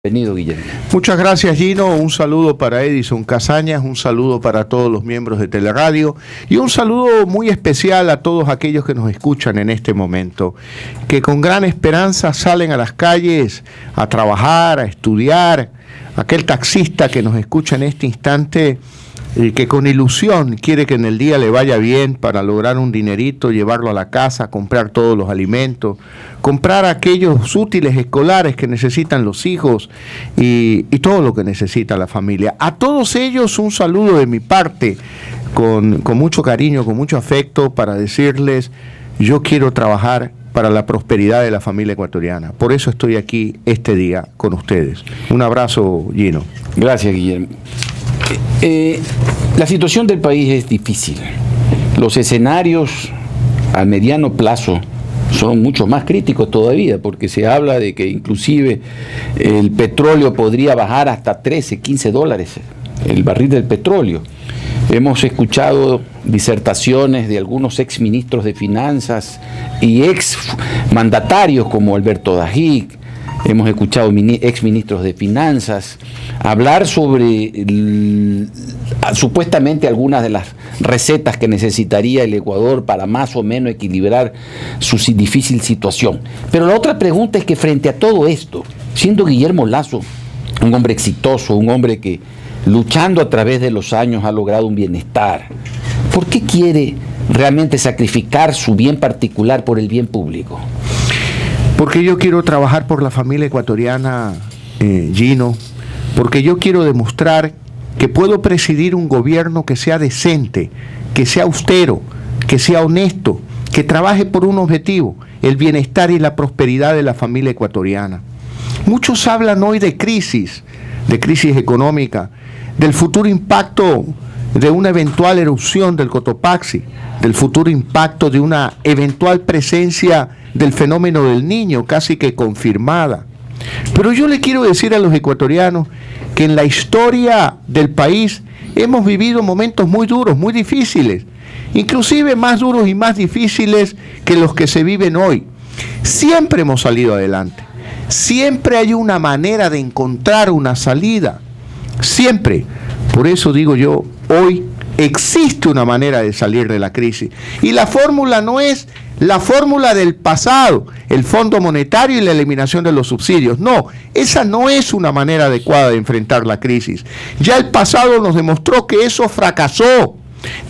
Bienvenido, Guillermo. Muchas gracias, Gino. Un saludo para Edison Casañas, un saludo para todos los miembros de Teleradio y un saludo muy especial a todos aquellos que nos escuchan en este momento, que con gran esperanza salen a las calles a trabajar, a estudiar, aquel taxista que nos escucha en este instante y que con ilusión quiere que en el día le vaya bien para lograr un dinerito, llevarlo a la casa, comprar todos los alimentos, comprar aquellos útiles escolares que necesitan los hijos y todo lo que necesita la familia. A todos ellos un saludo de mi parte, con mucho cariño, con mucho afecto, para decirles: yo quiero trabajar para la prosperidad de la familia ecuatoriana. Por eso estoy aquí este día con ustedes. Un abrazo, Gino. Gracias, Guillermo. La situación del país es difícil. Los escenarios a mediano plazo son mucho más críticos todavía, porque se habla de que inclusive el petróleo podría bajar hasta 13, 15 dólares el barril del petróleo. Hemos escuchado disertaciones de algunos exministros de Finanzas y exmandatarios como Alberto Dajic. Hemos escuchado exministros de Finanzas hablar sobre supuestamente algunas de las recetas que necesitaría el Ecuador para más o menos equilibrar su difícil situación. Pero la otra pregunta es que frente a todo esto, siendo Guillermo Lasso un hombre exitoso, un hombre que luchando a través de los años ha logrado un bienestar, ¿por qué quiere realmente sacrificar su bien particular por el bien público? Porque yo quiero trabajar por la familia ecuatoriana, Gino, porque yo quiero demostrar que puedo presidir un gobierno que sea decente, que sea austero, que sea honesto, que trabaje por un objetivo: el bienestar y la prosperidad de la familia ecuatoriana. Muchos hablan hoy de crisis económica, del futuro impacto de una eventual erupción del Cotopaxi, del futuro impacto de una eventual presencia del fenómeno del Niño, casi que confirmada. Pero yo le quiero decir a los ecuatorianos que en la historia del país hemos vivido momentos muy duros, muy difíciles, inclusive más duros y más difíciles que los que se viven hoy. Siempre hemos salido adelante, siempre hay una manera de encontrar una salida, siempre. Por eso digo yo, hoy existe una manera de salir de la crisis. Y la fórmula no es la fórmula del pasado, el Fondo Monetario y la eliminación de los subsidios. No, esa no es una manera adecuada de enfrentar la crisis. Ya el pasado nos demostró que eso fracasó.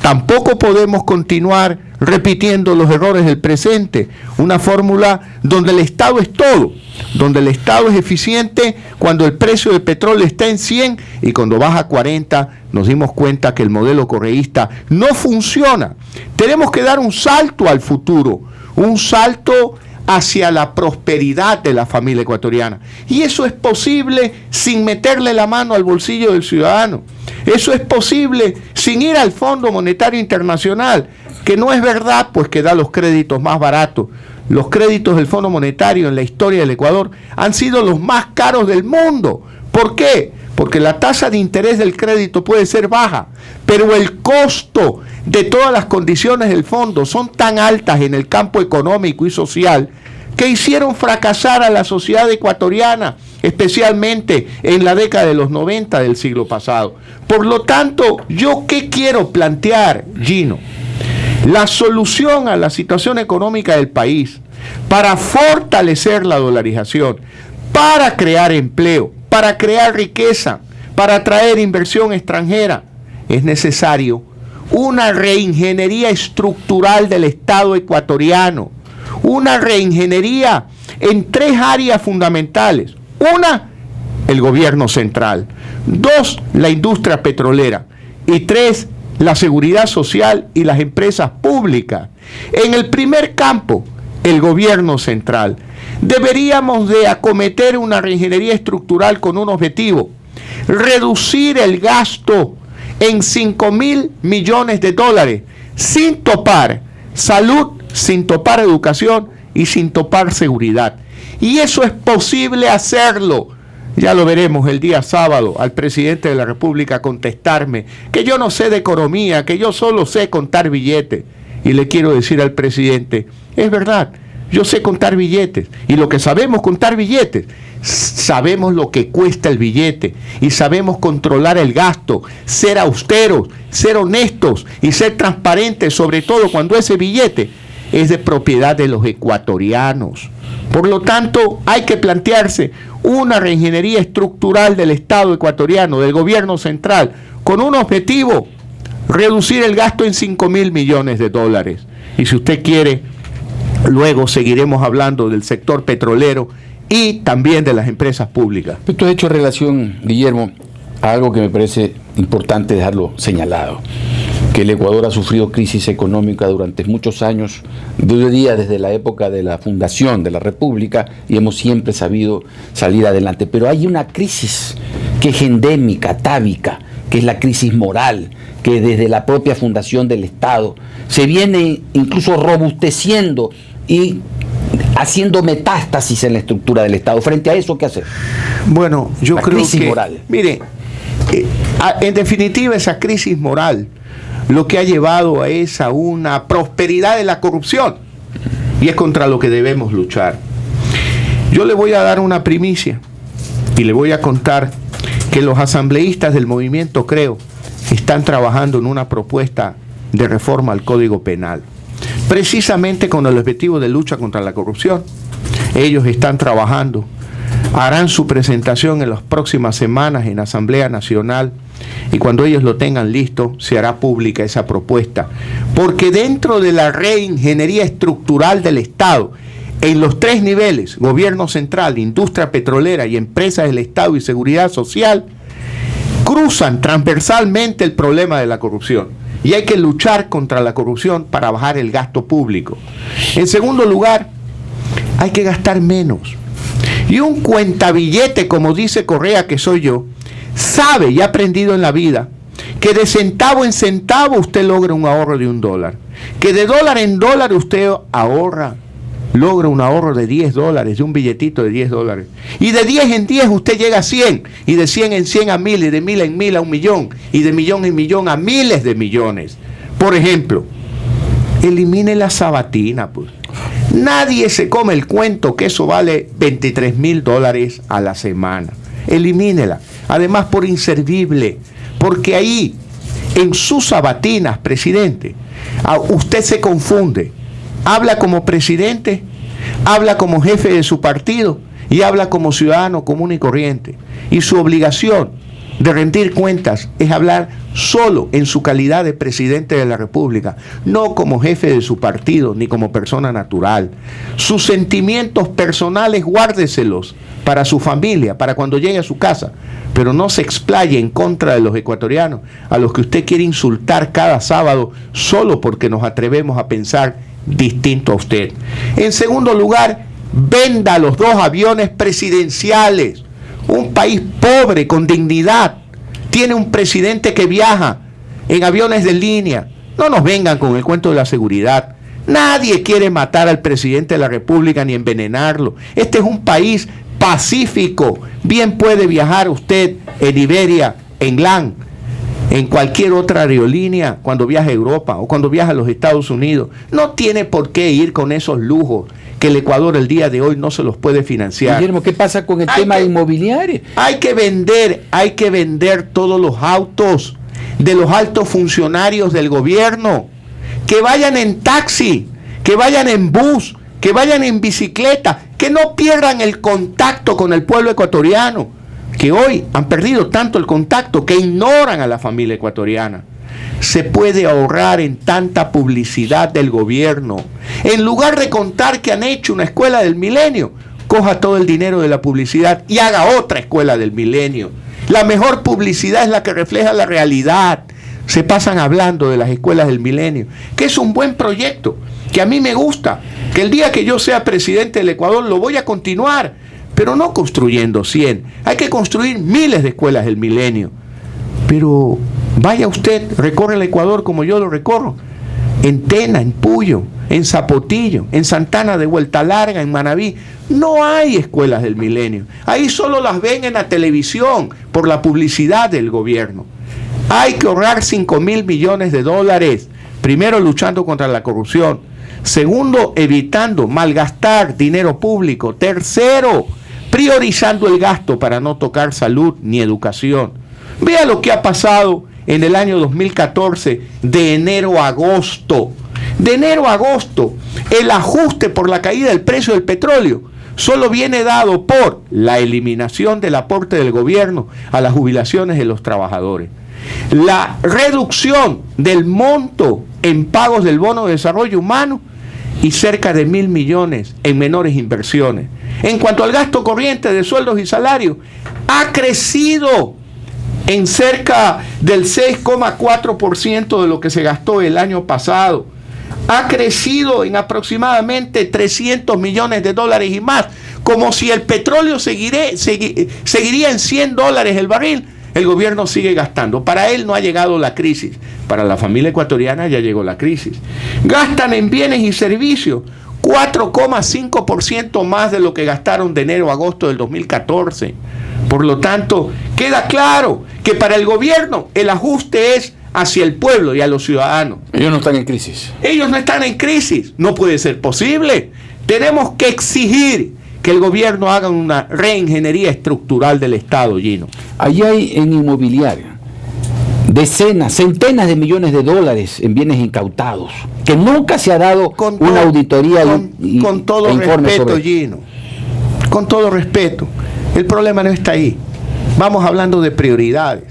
Tampoco podemos continuar repitiendo los errores del presente. Una fórmula donde el Estado es todo, donde el Estado es eficiente cuando el precio del petróleo está en 100 y cuando baja a 40 nos dimos cuenta que el modelo correísta no funciona. Tenemos que dar un salto al futuro, un salto hacia la prosperidad de la familia ecuatoriana. Y eso es posible sin meterle la mano al bolsillo del ciudadano. Eso es posible sin ir al Fondo Monetario Internacional, que no es verdad, pues que da los créditos más baratos. Los créditos del Fondo Monetario en la historia del Ecuador han sido los más caros del mundo. ¿Por qué? Porque la tasa de interés del crédito puede ser baja, pero el costo de todas las condiciones del fondo son tan altas en el campo económico y social que hicieron fracasar a la sociedad ecuatoriana, especialmente en la década de los 90 del siglo pasado. Por lo tanto, ¿yo qué quiero plantear, Gino? La solución a la situación económica del país, para fortalecer la dolarización, para crear empleo, para crear riqueza, para atraer inversión extranjera, es necesario una reingeniería estructural del Estado ecuatoriano, una reingeniería en 3 áreas fundamentales. Una, el gobierno central. 2, la industria petrolera. Y 3, la seguridad social y las empresas públicas. En el primer campo, el gobierno central. Deberíamos de acometer una reingeniería estructural con un objetivo: reducir el gasto en 5.000 millones de dólares, sin topar salud, sin topar educación y sin topar seguridad. Y eso es posible hacerlo. Ya lo veremos el día sábado al presidente de la República contestarme que yo no sé de economía, que yo solo sé contar billetes. Y le quiero decir al presidente, es verdad, Yo sé contar billetes, y lo que sabemos contar billetes, sabemos lo que cuesta el billete, y sabemos controlar el gasto, ser austeros, ser honestos y ser transparentes, sobre todo cuando ese billete es de propiedad de los ecuatorianos. Por lo tanto, hay que plantearse una reingeniería estructural del Estado ecuatoriano, del gobierno central, con un objetivo: reducir el gasto en 5.000 millones de dólares. Y si usted quiere, luego seguiremos hablando del sector petrolero y también de las empresas públicas. Esto ha hecho relación, Guillermo, a algo que me parece importante dejarlo señalado, que el Ecuador ha sufrido crisis económica durante muchos años, desde la época de la fundación de la República, y hemos siempre sabido salir adelante. Pero hay una crisis que es endémica, atávica, que es la crisis moral, que desde la propia fundación del Estado se viene incluso robusteciendo y haciendo metástasis en la estructura del Estado. Frente a eso, ¿qué hacer? Bueno, yo la creo crisis que, moral. Mire, en definitiva, esa crisis moral lo que ha llevado es a una prosperidad de la corrupción, y es contra lo que debemos luchar. Yo le voy a dar una primicia y le voy a contar que los asambleístas del movimiento Creo están trabajando en una propuesta de reforma al Código Penal, precisamente con el objetivo de lucha contra la corrupción. Ellos están trabajando, harán su presentación en las próximas semanas en Asamblea Nacional, y cuando ellos lo tengan listo, se hará pública esa propuesta, porque dentro de la reingeniería estructural del Estado, en los 3 niveles, gobierno central, industria petrolera y empresas del Estado y seguridad social, cruzan transversalmente el problema de la corrupción, y hay que luchar contra la corrupción para bajar el gasto público. En segundo lugar, hay que gastar menos, y un cuentabillete, como dice Correa, que soy yo, sabe y ha aprendido en la vida que de centavo en centavo usted logra un ahorro de $1, que de dólar en dólar usted logra un ahorro de $10, de un billetito de $10, y de 10 en 10 usted llega a 100, y de 100 en 100 a 1000, y de 1000 en 1000 a 1.000.000, y de millón en millón a miles de millones. Por ejemplo, elimine la sabatina, pues. Nadie se come el cuento que eso vale $23.000 a la semana. Elimínela. Además, por inservible, porque ahí, en sus sabatinas, presidente, usted se confunde. Habla como presidente, habla como jefe de su partido y habla como ciudadano común y corriente. Y su obligación de rendir cuentas es hablar solo en su calidad de presidente de la República, no como jefe de su partido ni como persona natural. Sus sentimientos personales guárdeselos para su familia, para cuando llegue a su casa, pero no se explaye en contra de los ecuatorianos a los que usted quiere insultar cada sábado solo porque nos atrevemos a pensar distinto a usted. En segundo lugar, venda los 2 aviones presidenciales. Un país pobre, con dignidad, tiene un presidente que viaja en aviones de línea. No nos vengan con el cuento de la seguridad. Nadie quiere matar al presidente de la República ni envenenarlo. Este es un país pacífico. Bien puede viajar usted en Iberia, en LAN, en cualquier otra aerolínea cuando viaja a Europa o cuando viaja a los Estados Unidos. No tiene por qué ir con esos lujos que el Ecuador el día de hoy no se los puede financiar. Guillermo, ¿qué pasa con el tema inmobiliario? Hay que vender todos los autos de los altos funcionarios del gobierno. Que vayan en taxi, que vayan en bus, que vayan en bicicleta, que no pierdan el contacto con el pueblo ecuatoriano, que hoy han perdido tanto el contacto que ignoran a la familia ecuatoriana. Se puede ahorrar en tanta publicidad del gobierno. En lugar de contar que han hecho una escuela del milenio, coja todo el dinero de la publicidad y haga otra escuela del milenio. La mejor publicidad es la que refleja la realidad. Se pasan hablando de las escuelas del milenio, que es un buen proyecto, que a mí me gusta, que el día que yo sea presidente del Ecuador lo voy a continuar, pero no construyendo 100. Hay que construir miles de escuelas del milenio. Pero vaya usted, recorre el Ecuador como yo lo recorro, en Tena, en Puyo, en Zapotillo, en Santana de Vuelta Larga, en Manabí. No hay escuelas del milenio. Ahí solo las ven en la televisión por la publicidad del gobierno. Hay que ahorrar $5.000 millones, primero luchando contra la corrupción, Segundo, evitando malgastar dinero público. Tercero, priorizando el gasto para no tocar salud ni educación. Vea lo que ha pasado en el año 2014, de enero a agosto. De enero a agosto, el ajuste por la caída del precio del petróleo solo viene dado por la eliminación del aporte del gobierno a las jubilaciones de los trabajadores, la reducción del monto en pagos del bono de desarrollo humano y cerca de 1.000 millones en menores inversiones. En cuanto al gasto corriente de sueldos y salarios, ha crecido en cerca del 6,4% de lo que se gastó el año pasado. Ha crecido en aproximadamente 300 millones de dólares y más, como si el petróleo seguiría en $100 el barril. El gobierno sigue gastando. Para él no ha llegado la crisis. Para la familia ecuatoriana ya llegó la crisis. Gastan en bienes y servicios 4,5% más de lo que gastaron de enero a agosto del 2014. Por lo tanto, queda claro que para el gobierno el ajuste es hacia el pueblo y a los ciudadanos. Ellos no están en crisis. Ellos no están en crisis. No puede ser posible. Tenemos que exigir que el gobierno haga una reingeniería estructural del Estado, Gino. Allí hay en inmobiliaria decenas, centenas de millones de dólares en bienes incautados, que nunca se ha dado una auditoría con todo respeto, Gino. Con todo respeto. El problema no está ahí. Vamos hablando de prioridades.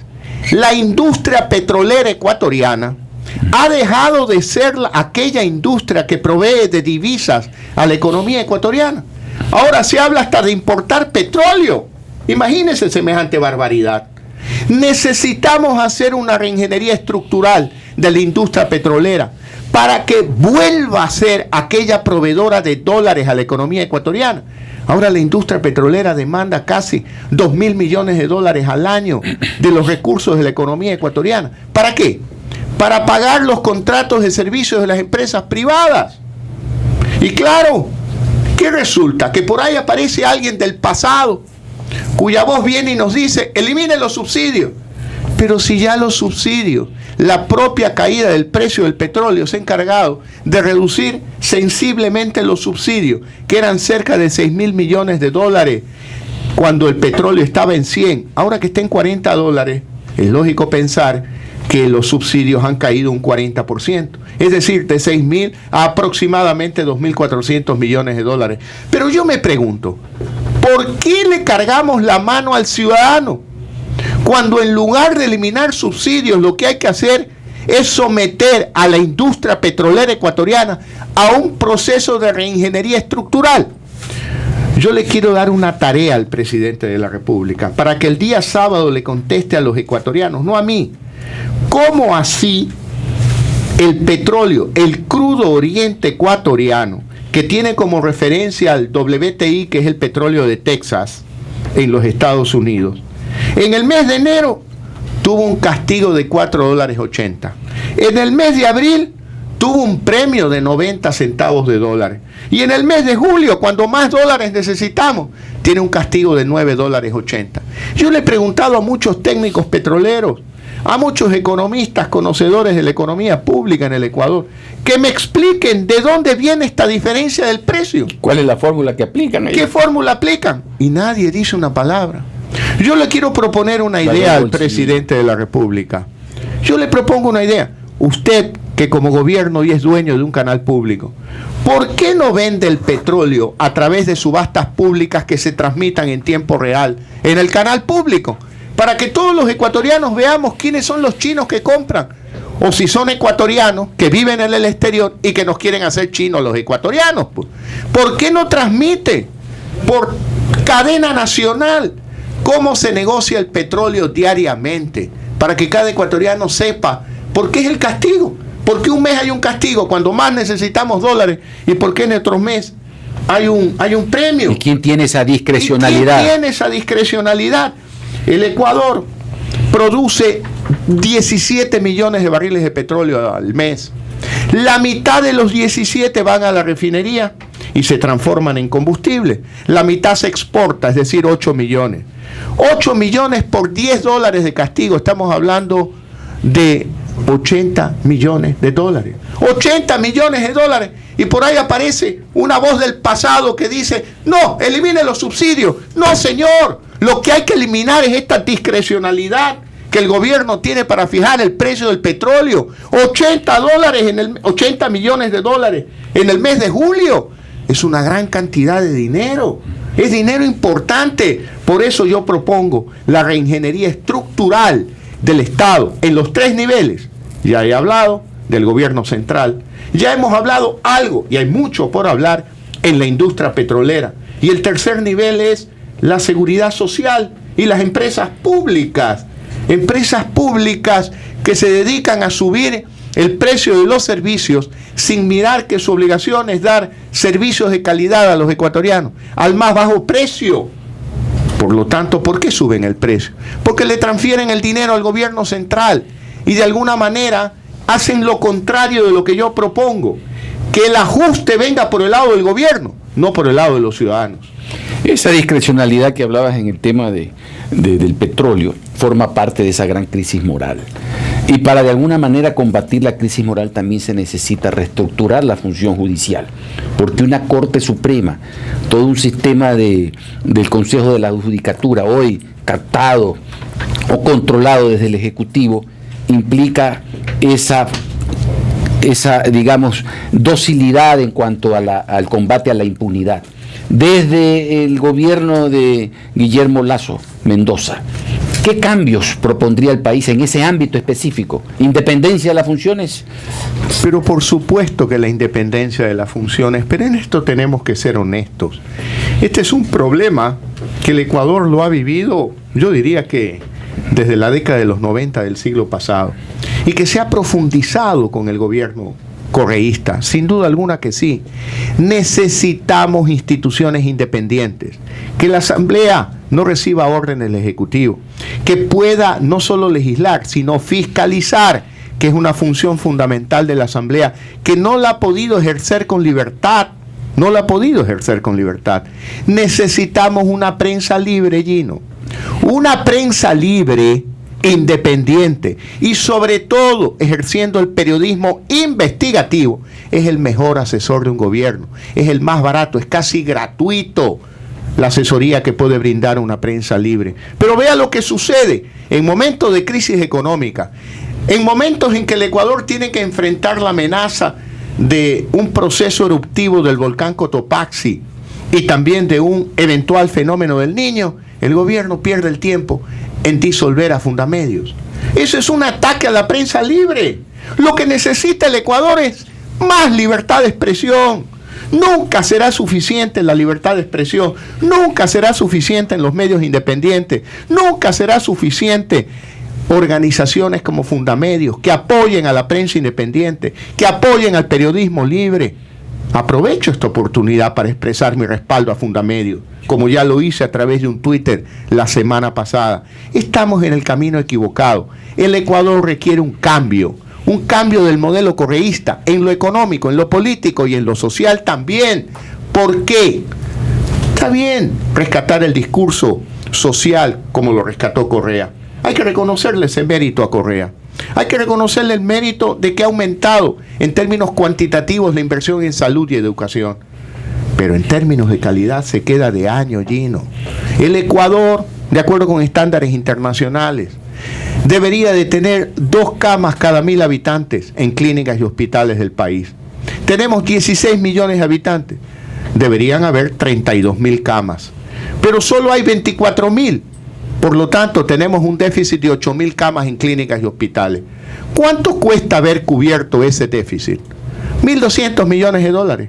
La industria petrolera ecuatoriana ha dejado de ser aquella industria que provee de divisas a la economía ecuatoriana. Ahora se habla hasta de importar petróleo. Imagínense semejante barbaridad. Necesitamos hacer una reingeniería estructural de la industria petrolera para que vuelva a ser aquella proveedora de dólares a la economía ecuatoriana. Ahora la industria petrolera demanda casi 2.000 millones de dólares al año de los recursos de la economía ecuatoriana. ¿Para qué? Para pagar los contratos de servicios de las empresas privadas. Y claro, ¿qué resulta? Que por ahí aparece alguien del pasado cuya voz viene y nos dice: eliminen los subsidios. Pero si ya los subsidios, la propia caída del precio del petróleo se ha encargado de reducir sensiblemente los subsidios, que eran cerca de 6.000 millones de dólares cuando el petróleo estaba en 100, ahora que está en $40, es lógico pensar que los subsidios han caído un 40%, es decir, de 6.000 a aproximadamente 2.400 millones de dólares. Pero yo me pregunto, ¿por qué le cargamos la mano al ciudadano cuando en lugar de eliminar subsidios lo que hay que hacer es someter a la industria petrolera ecuatoriana a un proceso de reingeniería estructural? Yo le quiero dar una tarea al presidente de la República para que el día sábado le conteste a los ecuatorianos, no a mí. ¿Cómo así el petróleo, el crudo oriente ecuatoriano, que tiene como referencia al WTI, que es el petróleo de Texas en los Estados Unidos, en el mes de enero tuvo un castigo de $4.80? En el mes de abril tuvo un premio de 90 centavos de dólar. Y en el mes de julio, cuando más dólares necesitamos, tiene un castigo de $9.80. Yo le he preguntado a muchos técnicos petroleros, a muchos economistas conocedores de la economía pública en el Ecuador, que me expliquen de dónde viene esta diferencia del precio. ¿Cuál es la fórmula que aplican ellos? ¿Qué fórmula aplican? Y nadie dice una palabra. Yo le quiero proponer una idea al presidente de la República. Yo le propongo una idea. Usted, que como gobierno hoy es dueño de un canal público, ¿por qué no vende el petróleo a través de subastas públicas que se transmitan en tiempo real en el canal público? Para que todos los ecuatorianos veamos quiénes son los chinos que compran. O si son ecuatorianos que viven en el exterior y que nos quieren hacer chinos los ecuatorianos. ¿Por qué no transmite por cadena nacional cómo se negocia el petróleo diariamente? Para que cada ecuatoriano sepa por qué es el castigo. ¿Por qué un mes hay un castigo cuando más necesitamos dólares? ¿Y por qué en otro mes hay un premio? ¿Y quién tiene esa discrecionalidad? ¿Quién tiene esa discrecionalidad? El Ecuador produce 17 millones de barriles de petróleo al mes. La mitad de los 17 van a la refinería y se transforman en combustible. La mitad se exporta, es decir, 8 millones. 8 millones por $10 de castigo. Estamos hablando de 80 millones de dólares. 80 millones de dólares. Y por ahí aparece una voz del pasado que dice, no, elimine los subsidios. No, señor, lo que hay que eliminar es esta discrecionalidad que el gobierno tiene para fijar el precio del petróleo. 80 millones de dólares en el mes de julio. Es una gran cantidad de dinero. Es dinero importante. Por eso yo propongo la reingeniería estructural del Estado en los 3 niveles. Ya he hablado del gobierno central. Ya hemos hablado algo, y hay mucho por hablar, en la industria petrolera. Y el tercer nivel es la seguridad social y las empresas públicas. Empresas públicas que se dedican a subir el precio de los servicios sin mirar que su obligación es dar servicios de calidad a los ecuatorianos al más bajo precio. Por lo tanto, ¿por qué suben el precio? Porque le transfieren el dinero al gobierno central y de alguna manera hacen lo contrario de lo que yo propongo, que el ajuste venga por el lado del gobierno, no por el lado de los ciudadanos. Esa discrecionalidad que hablabas en el tema del petróleo forma parte de esa gran crisis moral. Y para de alguna manera combatir la crisis moral también se necesita reestructurar la función judicial, porque una Corte Suprema, todo un sistema del Consejo de la Judicatura, hoy captado o controlado desde el Ejecutivo, implica esa digamos, docilidad en cuanto al combate a la impunidad. Desde el gobierno de Guillermo Lasso Mendoza, ¿qué cambios propondría el país en ese ámbito específico? ¿Independencia de las funciones? Pero por supuesto que la independencia de las funciones, pero en esto tenemos que ser honestos. Este es un problema que el Ecuador lo ha vivido, yo diría que desde la década de los 90 del siglo pasado, y que se ha profundizado con el gobierno correísta, sin duda alguna que sí. Necesitamos instituciones independientes, que la Asamblea no reciba órdenes del Ejecutivo, que pueda no solo legislar, sino fiscalizar, que es una función fundamental de la Asamblea, que no la ha podido ejercer con libertad. No la ha podido ejercer con libertad. Necesitamos una prensa libre, Gino. Una prensa libre, independiente y sobre todo ejerciendo el periodismo investigativo. Es el mejor asesor de un gobierno. Es el más barato, es casi gratuito la asesoría que puede brindar una prensa libre. Pero vea lo que sucede en momentos de crisis económica, en momentos en que el Ecuador tiene que enfrentar la amenaza de un proceso eruptivo del volcán Cotopaxi y también de un eventual fenómeno del Niño. El gobierno pierde el tiempo en disolver a Fundamedios. Eso es un ataque a la prensa libre. Lo que necesita el Ecuador es más libertad de expresión. Nunca será suficiente la libertad de expresión. Nunca será suficiente en los medios independientes. Nunca será suficiente organizaciones como Fundamedios que apoyen a la prensa independiente, que apoyen al periodismo libre. Aprovecho esta oportunidad para expresar mi respaldo a Fundamedios, como ya lo hice a través de un Twitter la semana pasada. Estamos en el camino equivocado. El Ecuador requiere un cambio del modelo correísta, en lo económico, en lo político y en lo social también. ¿Por qué? Está bien rescatar el discurso social como lo rescató Correa. Hay que reconocerle ese mérito a Correa. Hay que reconocerle el mérito de que ha aumentado en términos cuantitativos la inversión en salud y educación. Pero en términos de calidad se queda de año, Gino. El Ecuador, de acuerdo con estándares internacionales, debería de tener 2 camas cada 1.000 habitantes en clínicas y hospitales del país. Tenemos 16 millones de habitantes. Deberían haber 32.000 camas. Pero solo hay 24.000. Por lo tanto, tenemos un déficit de 8.000 camas en clínicas y hospitales. ¿Cuánto cuesta haber cubierto ese déficit? 1.200 millones de dólares.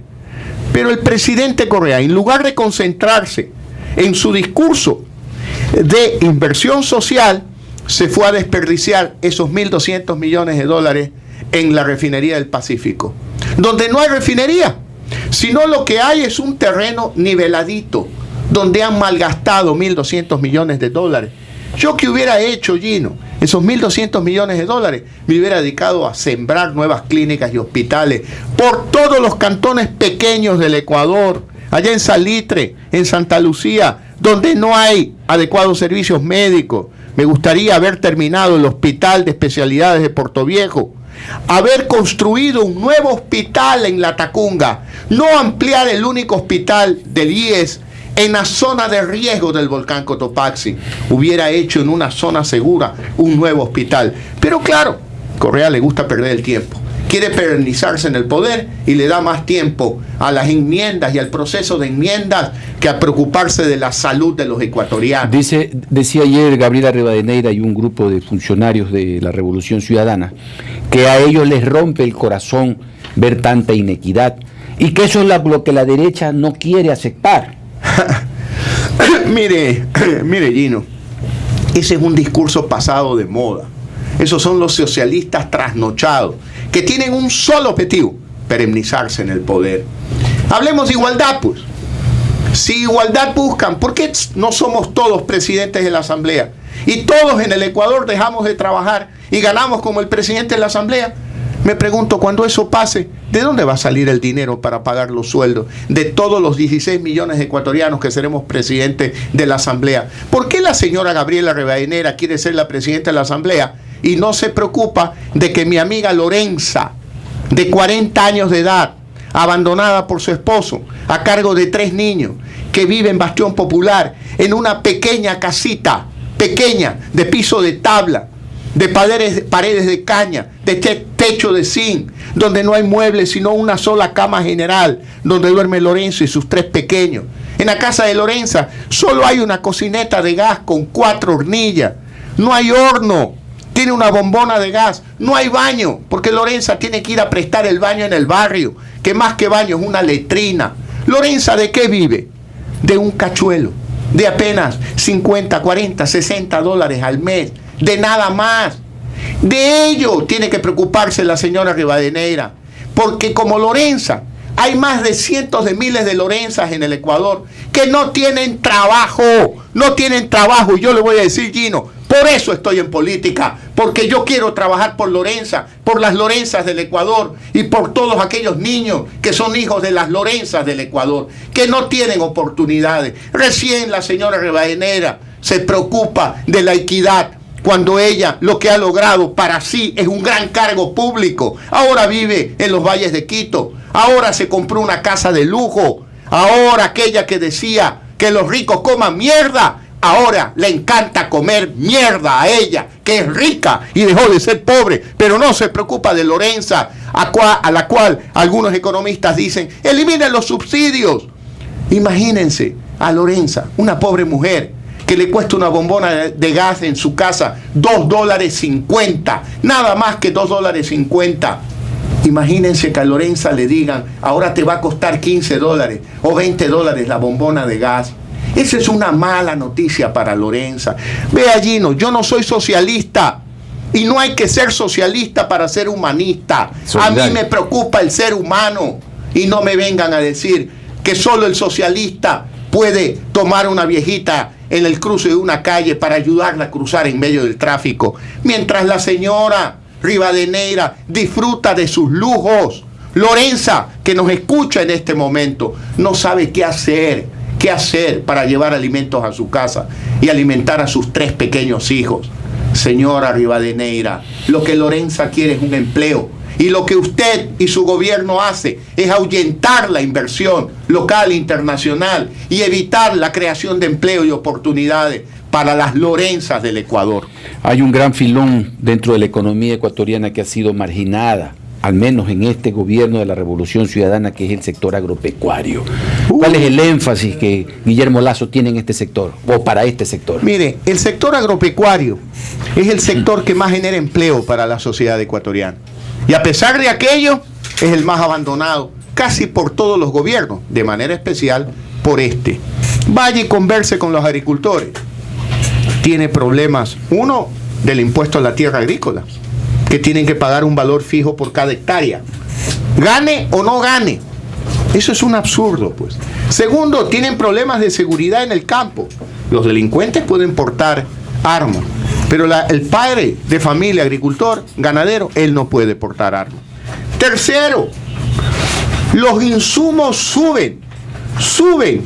Pero el presidente Correa, en lugar de concentrarse en su discurso de inversión social, se fue a desperdiciar esos 1.200 millones de dólares en la refinería del Pacífico, donde no hay refinería, sino lo que hay es un terreno niveladito, donde han malgastado 1.200 millones de dólares. ¿Yo qué hubiera hecho, Gino? Esos 1.200 millones de dólares me hubiera dedicado a sembrar nuevas clínicas y hospitales por todos los cantones pequeños del Ecuador, allá en Salitre, en Santa Lucía, donde no hay adecuados servicios médicos. Me gustaría haber terminado el hospital de especialidades de Portoviejo, haber construido un nuevo hospital en La Tacunga, no ampliar el único hospital del IES en la zona de riesgo del volcán Cotopaxi. Hubiera hecho en una zona segura un nuevo hospital. Pero claro, Correa le gusta perder el tiempo. Quiere perennizarse en el poder y le da más tiempo a las enmiendas y al proceso de enmiendas que a preocuparse de la salud de los ecuatorianos. Decía ayer Gabriela Rivadeneira y un grupo de funcionarios de la Revolución Ciudadana que a ellos les rompe el corazón ver tanta inequidad y que eso es lo que la derecha no quiere aceptar. Mire, Gino, ese es un discurso pasado de moda. Esos son los socialistas trasnochados, que tienen un solo objetivo: perennizarse en el poder. Hablemos de igualdad, pues. Si igualdad buscan, ¿por qué no somos todos presidentes de la Asamblea? Y todos en el Ecuador dejamos de trabajar y ganamos como el presidente de la Asamblea. Me pregunto, cuando eso pase, ¿de dónde va a salir el dinero para pagar los sueldos de todos los 16 millones de ecuatorianos que seremos presidentes de la Asamblea? ¿Por qué la señora Gabriela Rivadeneira quiere ser la presidenta de la Asamblea y no se preocupa de que mi amiga Lorenza, de 40 años de edad, abandonada por su esposo, a cargo de 3 niños, que vive en Bastión Popular, en una pequeña casita, pequeña, de piso de tabla, de paredes de caña, de techo de zinc, donde no hay muebles sino una sola cama general, donde duerme Lorenzo y sus 3 pequeños? En la casa de Lorenza solo hay una cocineta de gas con 4 hornillas, no hay horno, tiene una bombona de gas, no hay baño, porque Lorenza tiene que ir a prestar el baño en el barrio, que más que baño es una letrina. Lorenza, ¿de qué vive? De un cachuelo, de apenas 50, 40, 60 dólares al mes, de nada más. De ello tiene que preocuparse la señora Rivadeneira, porque como Lorenza, hay más de cientos de miles de Lorenzas en el Ecuador que no tienen trabajo, y yo le voy a decir, Gino, por eso estoy en política, porque yo quiero trabajar por Lorenza, por las Lorenzas del Ecuador y por todos aquellos niños que son hijos de las Lorenzas del Ecuador, que no tienen oportunidades. Recién la señora Rivadeneira se preocupa de la equidad, cuando ella lo que ha logrado para sí es un gran cargo público. Ahora vive en los valles de Quito, ahora se compró una casa de lujo, ahora aquella que decía que los ricos coman mierda, ahora le encanta comer mierda a ella, que es rica y dejó de ser pobre, pero no se preocupa de Lorenza, a la cual algunos economistas dicen, eliminen los subsidios. Imagínense a Lorenza, una pobre mujer, que le cuesta una bombona de gas en su casa $2.50, nada más que $2.50. Imagínense que a Lorenza le digan, ahora te va a costar $15 o $20 la bombona de gas. Esa es una mala noticia para Lorenza. Vea, Gino, yo no soy socialista y no hay que ser socialista para ser humanista. Solidario. A mí me preocupa el ser humano y no me vengan a decir que solo el socialista puede tomar una viejita en el cruce de una calle para ayudarla a cruzar en medio del tráfico, mientras la señora Rivadeneira disfruta de sus lujos. Lorenza, que nos escucha en este momento, no sabe qué hacer para llevar alimentos a su casa y alimentar a sus 3 pequeños hijos. Señora Rivadeneira, lo que Lorenza quiere es un empleo, y lo que usted y su gobierno hace es ahuyentar la inversión local e internacional y evitar la creación de empleo y oportunidades para las Lorenzas del Ecuador. Hay un gran filón dentro de la economía ecuatoriana que ha sido marginada, al menos en este gobierno de la Revolución Ciudadana, que es el sector agropecuario. ¿Cuál es el énfasis que Guillermo Lasso tiene en este sector, o para este sector? Mire, el sector agropecuario es el sector que más genera empleo para la sociedad ecuatoriana. Y a pesar de aquello, es el más abandonado, casi por todos los gobiernos, de manera especial por este. Vaya y converse con los agricultores. Tiene problemas, uno, del impuesto a la tierra agrícola, que tienen que pagar un valor fijo por cada hectárea, gane o no gane. Eso es un absurdo, pues. Segundo, tienen problemas de seguridad en el campo. Los delincuentes pueden portar armas, pero el padre de familia, agricultor, ganadero, él no puede portar armas. Tercero, los insumos suben. suben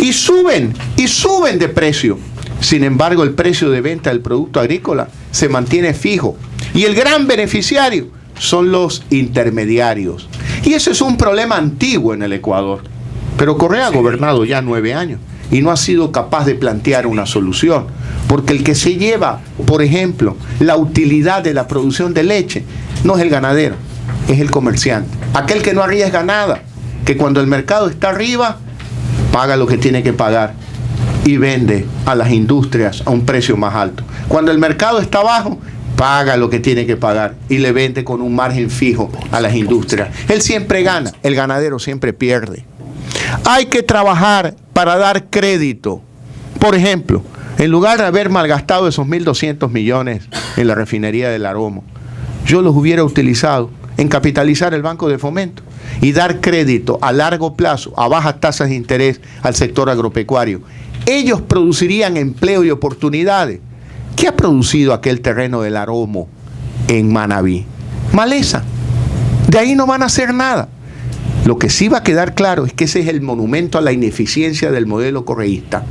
y suben y suben de precio. Sin embargo, el precio de venta del producto agrícola se mantiene fijo. Y el gran beneficiario son los intermediarios. Y ese es un problema antiguo en el Ecuador. Pero Correa ha gobernado ya 9 años y no ha sido capaz de plantear una solución. Porque el que se lleva, por ejemplo, la utilidad de la producción de leche no es el ganadero, es el comerciante. Aquel que no arriesga nada, que cuando el mercado está arriba, paga lo que tiene que pagar y vende a las industrias a un precio más alto. Cuando el mercado está bajo, paga lo que tiene que pagar y le vende con un margen fijo a las industrias. Él siempre gana, el ganadero siempre pierde. Hay que trabajar para dar crédito. Por ejemplo, en lugar de haber malgastado esos 1.200 millones en la refinería del Aromo, yo los hubiera utilizado en capitalizar el Banco de Fomento y dar crédito a largo plazo, a bajas tasas de interés al sector agropecuario. Ellos producirían empleo y oportunidades. ¿Qué ha producido aquel terreno del Aromo en Manabí? Maleza. De ahí no van a hacer nada. Lo que sí va a quedar claro es que ese es el monumento a la ineficiencia del modelo correísta,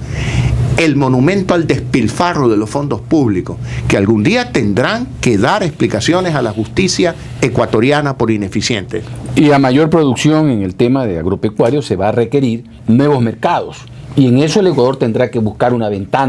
el monumento al despilfarro de los fondos públicos, que algún día tendrán que dar explicaciones a la justicia ecuatoriana por ineficientes. Y a mayor producción en el tema de agropecuario se va a requerir nuevos mercados. Y en eso el Ecuador tendrá que buscar una ventana